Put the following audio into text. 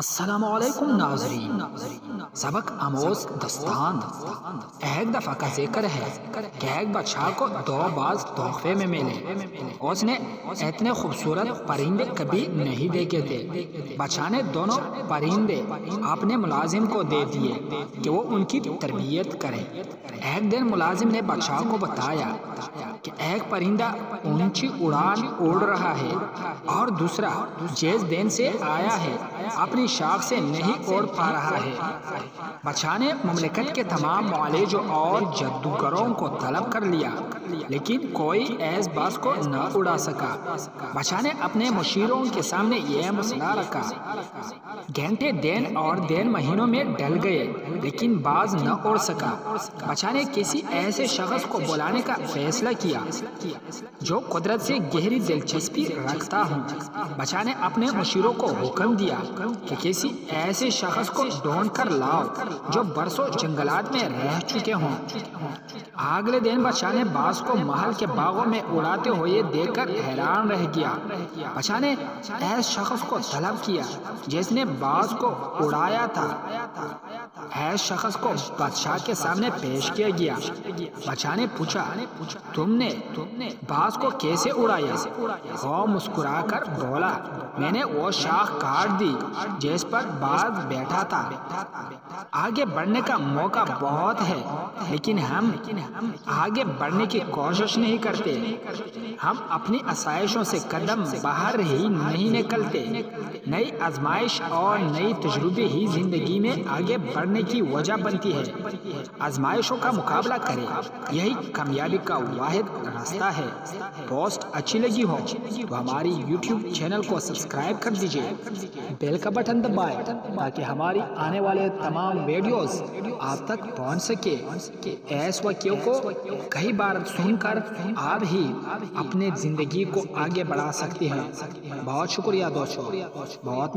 السلام علیکم ناظرین، سبق آموز داستان۔ ایک دفعہ کا ذکر ہے کہ ایک بادشاہ کو دو باز تحفے میں ملے۔ اس نے اتنے خوبصورت پرندے کبھی نہیں دیکھے تھے۔ بادشاہ نے دونوں پرندے اپنے ملازم کو دے دیے کہ وہ ان کی تربیت کرے۔ ایک دن ملازم نے بادشاہ کو بتایا کہ ایک پرندہ اونچی اڑان اڑ رہا ہے اور دوسرا جس دن سے آیا ہے اپنی شاخ سے نہیں اڑ پا رہا ہے۔ بادشاہ نے مملکت کے تمام معالجوں اور جادوگروں کو طلب کر لیا، لیکن کوئی ایس باز کو نہ اڑا سکا۔ بادشاہ نے اپنے مشیروں کے سامنے یہ مسئلہ رکھا۔ گھنٹے دن اور دن مہینوں میں ڈل گئے لیکن باز نہ اڑ سکا۔ بادشاہ نے کسی ایسے شخص کو بلانے کا فیصلہ کیا جو قدرت سے گہری دلچسپی رکھتا ہوں۔ بادشاہ نے اپنے مشیروں کو حکم دیا کہ کسی ایسے شخص کو ڈھونڈ کر لاؤ جو برسوں جنگلات میں رہ چکے ہوں۔ اگلے دن بادشاہ نے باز کو محل کے باغوں میں اڑاتے ہوئے دیکھ کر حیران رہ گیا۔ بادشاہ نے ایس شخص کو طلب کیا جس نے باز کو اڑایا تھا۔ ایس شخص کو بادشاہ کے سامنے پیش کیا گیا۔ بادشاہ نے پوچھا، تم نے باز کو کیسے اڑایا؟ وہ مسکرا کر بولا، میں نے وہ شاخ کاٹ دی جس پر باز بیٹھا تھا۔ آگے بڑھنے کا موقع بہت ہے لیکن ہم آگے بڑھنے کی کوشش نہیں کرتے۔ ہم اپنی آسائشوں سے قدم باہر ہی نہیں نکلتے۔ نئی آزمائش اور نئی تجربے ہی زندگی میں آگے بڑھنے کی وجہ بنتی ہے۔ آزمائشوں کا مقابلہ کریں، یہی کامیابی کا واحد راستہ ہے۔ پوسٹ اچھی لگی ہو تو ہماری یوٹیوب چینل کو سبسکرائب کر دیجیے، بیل کا بٹن دبائیں تاکہ ہماری آنے والے تمام ویڈیوز آپ تک پہنچ سکے۔ ایس واقعوں کو کئی بار سن کر آپ ہی اپنے زندگی کو آگے بڑھا سکتے ہیں۔ بہت شکریہ دوستو، بہت